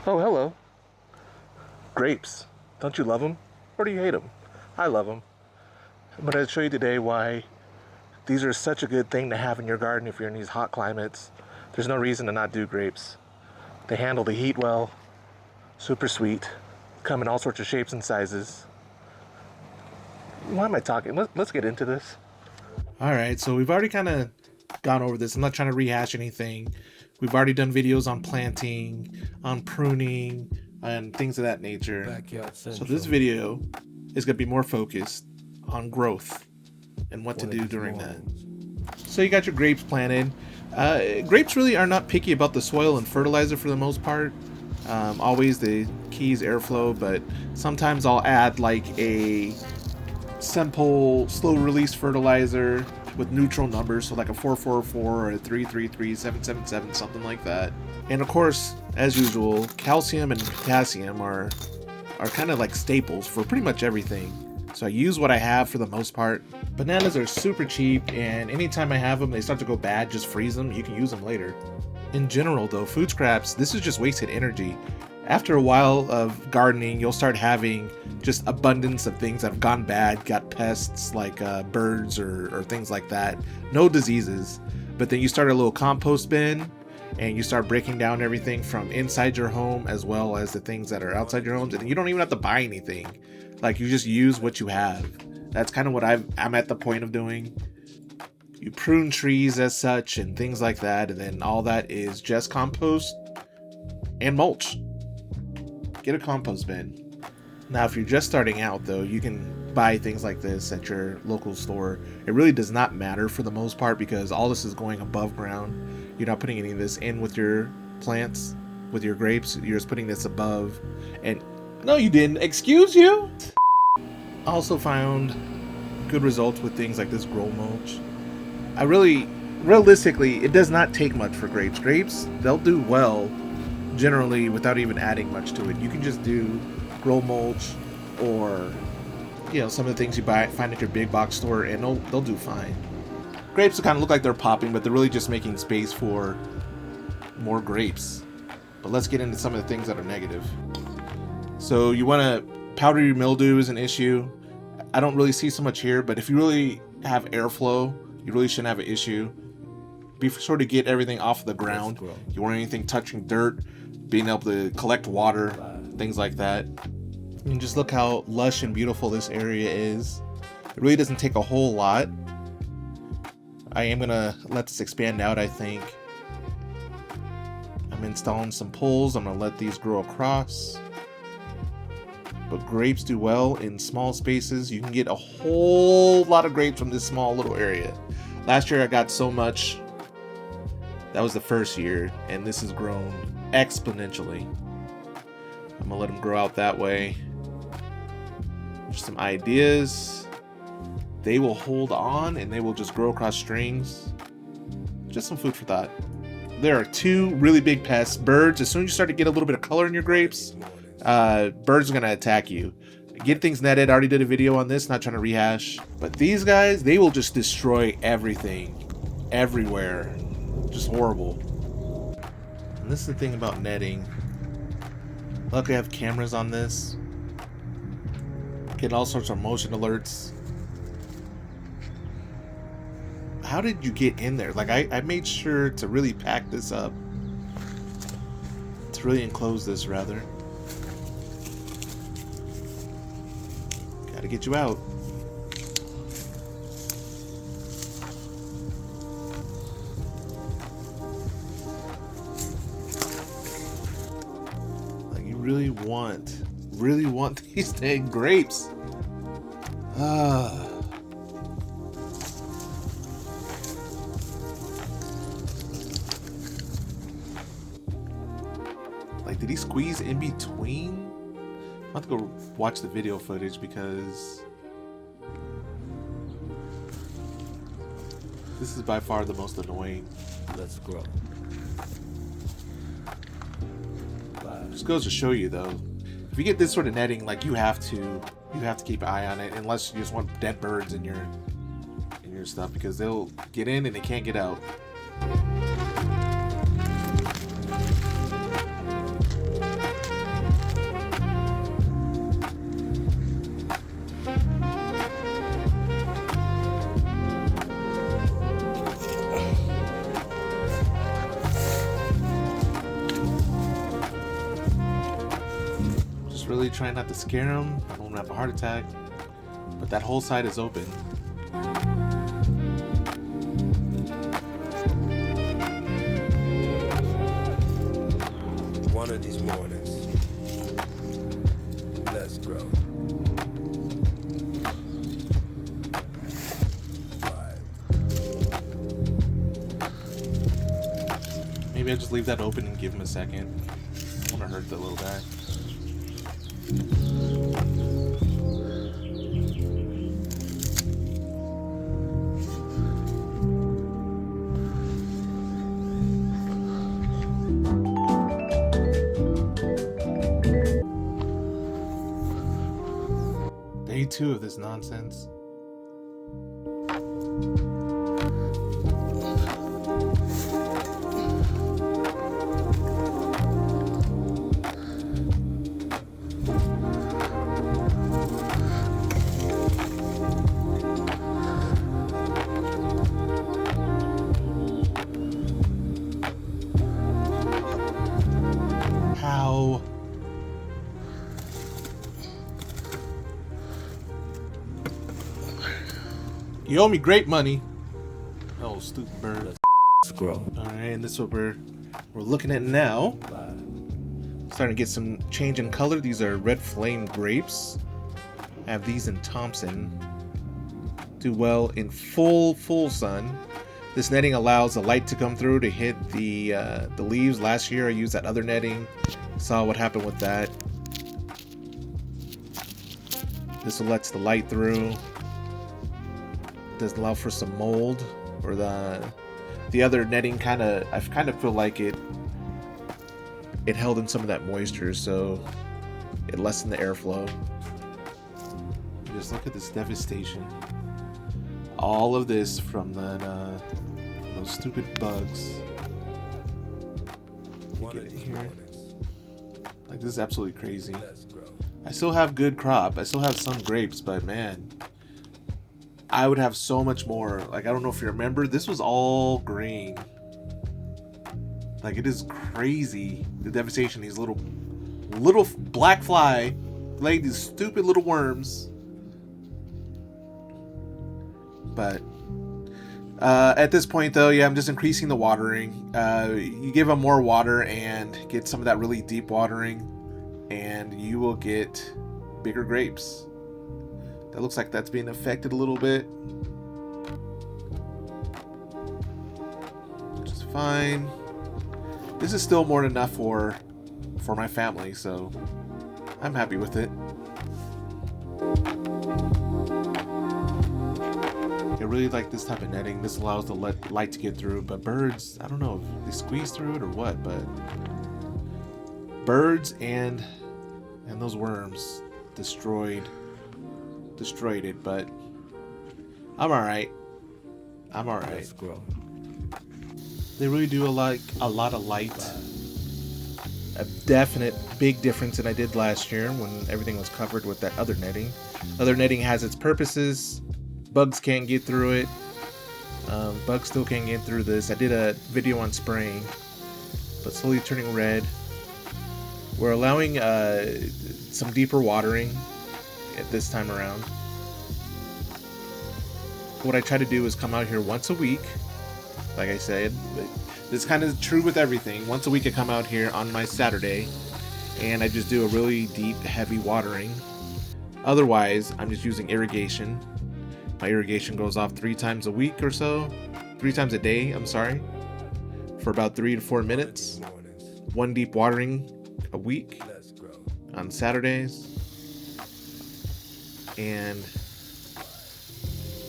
Oh, hello. Grapes. Don't you love them? Or do you hate them? I love them. I'm going to show you today why these are such a good thing to have in your garden if you're in these hot climates. There's no reason to not do grapes. They handle the heat well. Super sweet. Come in all sorts of shapes and sizes. Why am I talking? Let's get into this. All right, so we've already kind of gone over this. I'm not trying to rehash anything. We've already done videos on planting, on pruning, and things of that nature. So this video is going to be more focused on growth and what to do during that. So you got your grapes planted. Grapes really are not picky about the soil and fertilizer for the most part. Always the key is airflow, but sometimes I'll add like a simple slow release fertilizer with neutral numbers, so like a 444 or a 333, 777, something like that. And of course, as usual, calcium and potassium are kind of like staples for pretty much everything. So I use what I have for the most part. Bananas are super cheap, and anytime I have them, they start to go bad, just freeze them. You can use them later. In general though, food scraps, this is just wasted energy. After a while of gardening, you'll start having just abundance of things that have gone bad, got pests like birds or things like that. No diseases. But then you start a little compost bin and you start breaking down everything from inside your home as well as the things that are outside your homes. And you don't even have to buy anything. Like, you just use what you have. That's kind of what I'm at the point of doing. You prune trees as such and things like that. And then all that is just compost and mulch. Get a compost bin. Now, if you're just starting out though, you can buy things like this at your local store. It really does not matter for the most part because all this is going above ground. You're not putting any of this in with your plants, with your grapes. You're just putting this above. And no, you didn't. Excuse you. I also found good results with things like this grow mulch. Realistically, it does not take much for grapes. Grapes, they'll do well generally without even adding much to it. You can just do grow mulch or, you know, some of the things you find at your big box store, and they'll do fine. Grapes kind of look like they're popping, but they're really just making space for more grapes. But let's get into some of the things that are negative. So you want to powdery mildew is an issue. I don't really see so much here, but if you really have airflow, you really shouldn't have an issue. Be sure to get everything off the ground. You want anything touching dirt, being able to collect water, things like that. And just look how lush and beautiful this area is. It really doesn't take a whole lot. I am gonna let this expand out, I think. I'm installing some poles. I'm gonna let these grow across. But grapes do well in small spaces. You can get a whole lot of grapes from this small little area. Last year I got so much. That was the first year, and this has grown exponentially. I'm gonna let them grow out that way. Just some ideas. They will hold on and they will just grow across strings. Just some food for thought. There are two really big pests. Birds, as soon as you start to get a little bit of color in your grapes, birds are gonna attack you. Get things netted. I already did a video on this, not trying to rehash. But these guys, they will just destroy everything, everywhere. Just horrible. And this is the thing about netting. Luckily I have cameras on this. Get all sorts of motion alerts. How did you get in there? Like, I made sure to really pack this up. To really enclose this, rather. Gotta get you out. Like, you really want these dang grapes. Like, did he squeeze in between? I'll have to go watch the video footage because this is by far the most annoying. Let's grow. Just goes to show you though, if you get this sort of netting, like, you have to keep an eye on it, unless you just want dead birds in your stuff, because they'll get in and they can't get out. Just really trying not to scare them. I don't want to have a heart attack. But that whole side is open. One of these mornings, let's grow. 5. Maybe I just leave that open and give him a second. I don't want to hurt the little guy. Day 2 of this nonsense. How? You owe me grape money. Oh, stupid bird. Let's grow. Alright, and this is what we're looking at now. 5. Starting to get some change in color. These are red flame grapes. I have these in Thompson. Do well in full sun. This netting allows the light to come through to hit the leaves. Last year I used that other netting. Saw what happened with that. This lets the light through. Doesn't allow for some mold, or the other netting I kind of feel like it held in some of that moisture, so it lessened the airflow. Just look at this devastation. All of this from those stupid bugs. One Get of in these here. mornings, Like, this is absolutely crazy. let's grow. I still have good crop. I still have some grapes, but man, I would have so much more. Like, I don't know if you remember, this was all green. Like, it is crazy, the devastation. These little black fly laid these stupid little worms. But at this point, though, yeah, I'm just increasing the watering. You give them more water and get some of that really deep watering, and you will get bigger grapes. That looks like that's being affected a little bit, which is fine. This is still more than enough for my family, so I'm happy with it. I really like this type of netting. This allows the light to get through, but birds, I don't know if they squeeze through it or what, but birds and those worms destroyed it, but I'm alright. Let's grow. They really do like a lot of light. A definite big difference than I did last year when everything was covered with that other netting. Other netting has its purposes. Bugs can't get through it. Bugs still can't get through this. I did a video on spraying, but slowly turning red. We're allowing some deeper watering at this time around. What I try to do is come out here once a week, like I said. This is kind of true with everything. Once a week I come out here on my Saturday and I just do a really deep, heavy watering. Otherwise, I'm just using irrigation. My irrigation goes off 3 times a week or so. 3 times a day, I'm sorry. For about 3 to 4 minutes. One deep watering a week on Saturdays. And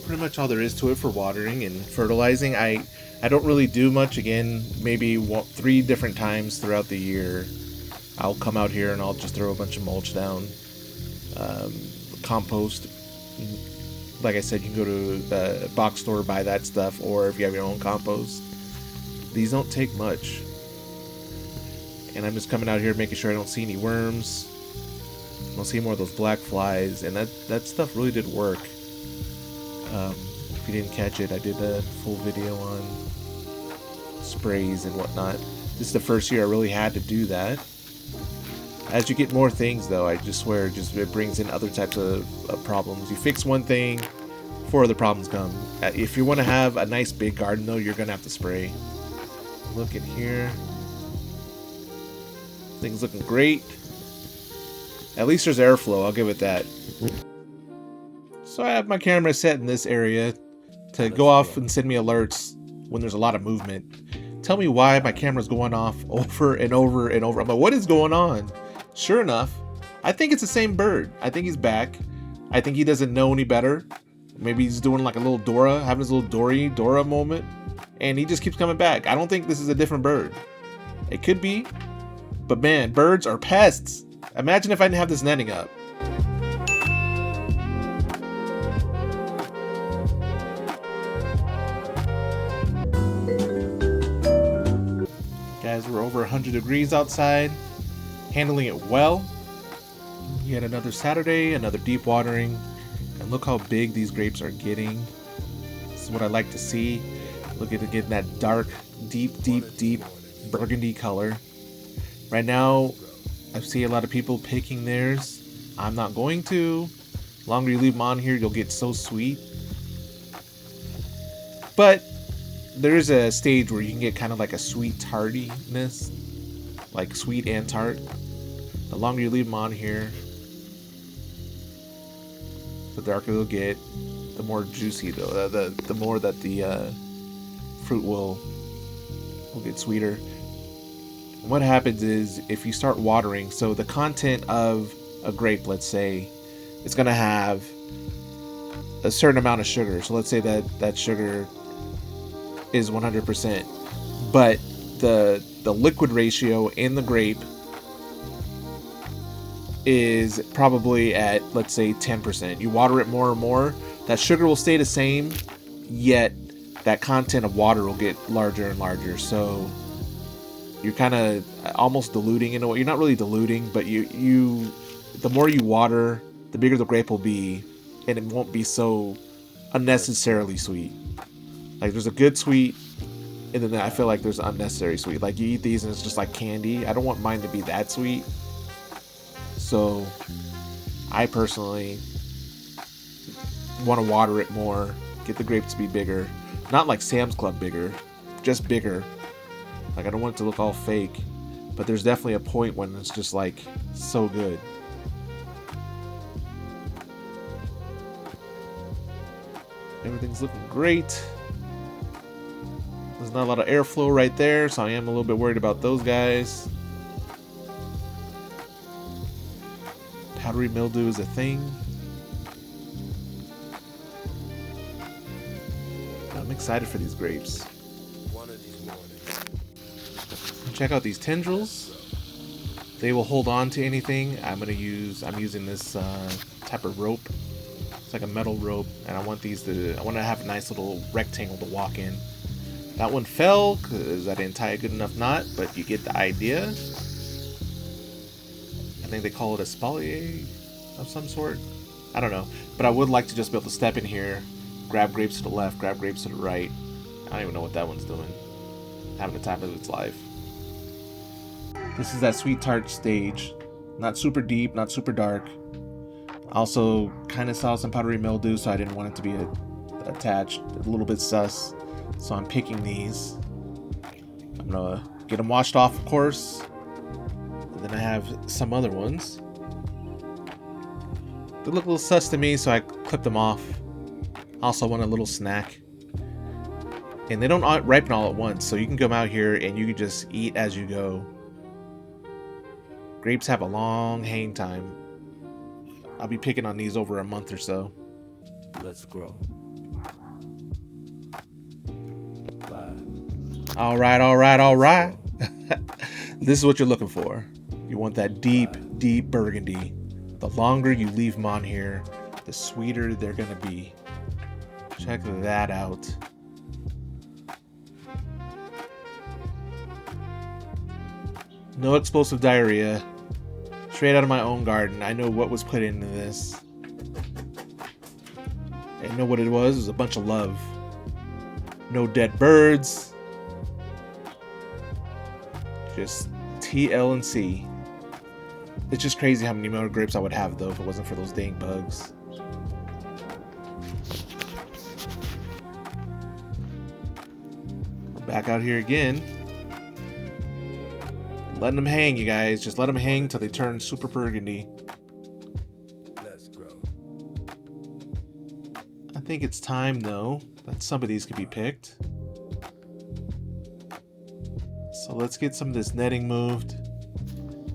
pretty much all there is to it for watering and fertilizing. I don't really do much. Again, maybe 3 different times throughout the year I'll come out here and I'll just throw a bunch of mulch down. Compost. Like I said, you can go to the box store, buy that stuff, or if you have your own compost. These don't take much. And I'm just coming out here making sure I don't see any worms. I don't see more of those black flies, and that stuff really did work. If you didn't catch it, I did a full video on sprays and whatnot. This is the first year I really had to do that. As you get more things, though, I just swear, it brings in other types of problems. You fix one thing, 4 other problems come. If you want to have a nice big garden, though, you're gonna have to spray. Look at here. Things looking great. At least there's airflow, I'll give it that. So I have my camera set in this area to go off and send me alerts when there's a lot of movement. Tell me why my camera's going off over and over and over. I'm like, what is going on? Sure enough, I think it's the same bird. I think he's back. I think he doesn't know any better. Maybe he's doing like a little Dora, having his little Dora moment. And he just keeps coming back. I don't think this is a different bird. It could be. But man, birds are pests. Imagine if I didn't have this netting up. Guys, we're over 100 degrees outside. Handling it well. Yet another Saturday, another deep watering. And look how big these grapes are getting. This is what I like to see. Look at it getting that dark, deep burgundy color. Right now, I see a lot of people picking theirs. I'm not going to. The longer you leave them on here, you'll get so sweet. But there is a stage where you can get kind of like a sweet tardiness. Like sweet and tart. The longer you leave them on here, the darker they'll get. The more juicy though. The more that the fruit will get sweeter. And what happens is if you start watering, so the content of a grape, let's say, it's gonna have a certain amount of sugar. So let's say that sugar is 100%, but the liquid ratio in the grape is probably at, let's say, 10%. You water it more and more, that sugar will stay the same, yet that content of water will get larger and larger. So you're kind of almost diluting in a way. You're not really diluting, but you the more you water, the bigger the grape will be, and it won't be so unnecessarily sweet. Like there's a good sweet, and then I feel like there's unnecessary sweet. Like you eat these and it's just like candy. I don't want mine to be that sweet. So I personally want to water it more, get the grape to be bigger. Not like Sam's Club bigger, just bigger. Like I don't want it to look all fake, but there's definitely a point when it's just like so good. Everything's looking great. There's not a lot of airflow right there, so I am a little bit worried about those guys. Powdery mildew is a thing. I'm excited for these grapes. Check out these tendrils. They will hold on to anything. I'm using this type of rope. It's like a metal rope, and I want to have a nice little rectangle to walk in. That one fell because I didn't tie a good enough knot, but you get the idea. I think they call it a espalier of some sort. I don't know, but I would like to just be able to step in here, grab grapes to the left, grab grapes to the right. I don't even know what that one's doing. Having the time of its life. This is that sweet tart stage. Not super deep, not super dark. Also, kind of saw some powdery mildew, so I didn't want it to be attached. A little bit sus. So I'm picking these. I'm gonna get them washed off, of course. And then I have some other ones. They look a little sus to me, so I clipped them off. Also want a little snack. And they don't ripen all at once, so you can come out here and you can just eat as you go. Grapes have a long hang time. I'll be picking on these over a month or so. Let's grow. All right. This is what you're looking for. You want that deep burgundy. The longer you leave them on here, the sweeter they're gonna be. Check that out. No explosive diarrhea. Straight out of my own garden. I know what was put into this. I know what it was. It was a bunch of love. No dead birds. Just TL and C. It's just crazy how many more grapes I would have though if it wasn't for those dang bugs. Back out here again. Letting them hang, you guys. Just let them hang till they turn super burgundy. Let's grow. I think it's time though that some of these could be picked. So let's get some of this netting moved.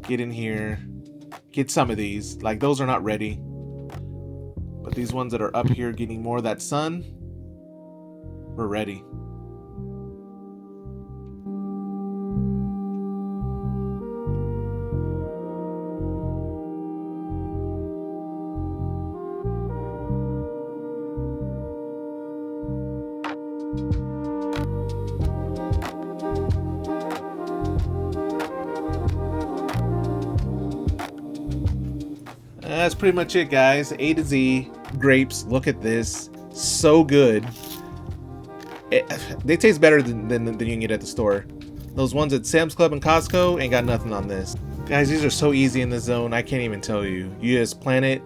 Get in here. Get some of these. Like, those are not ready. But these ones that are up here getting more of that sun, we're ready. That's pretty much it, guys. A to Z grapes. Look at this. So good. They taste better than you can get at the store. Those ones at Sam's Club and Costco ain't got nothing on this. Guys, these are so easy in the zone. I can't even tell you. You just plant it,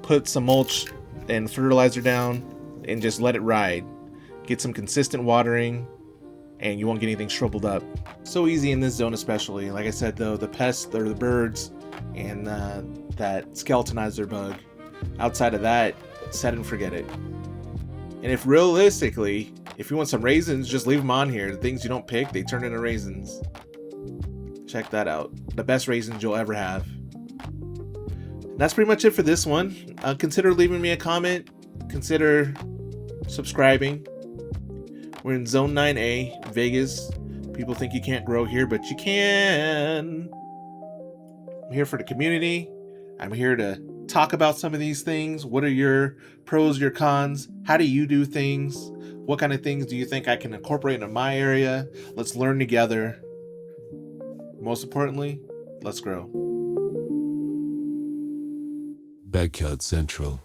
put some mulch and fertilizer down, and just let it ride. Get some consistent watering, and you won't get anything shriveled up. So easy in this zone especially. Like I said though, the pests or the birds and that skeletonizer bug. Outside of that, set and forget it. And if realistically, if you want some raisins, just leave them on here. The things you don't pick, they turn into raisins. Check that out. The best raisins you'll ever have. That's pretty much it for this one. Consider leaving me a comment. Consider subscribing. We're in Zone 9A, Vegas. People think you can't grow here, but you can. I'm here for the community. I'm here to talk about some of these things. What are your pros, your cons? How do you do things? What kind of things do you think I can incorporate into my area? Let's learn together. Most importantly, let's grow. Backyard Central.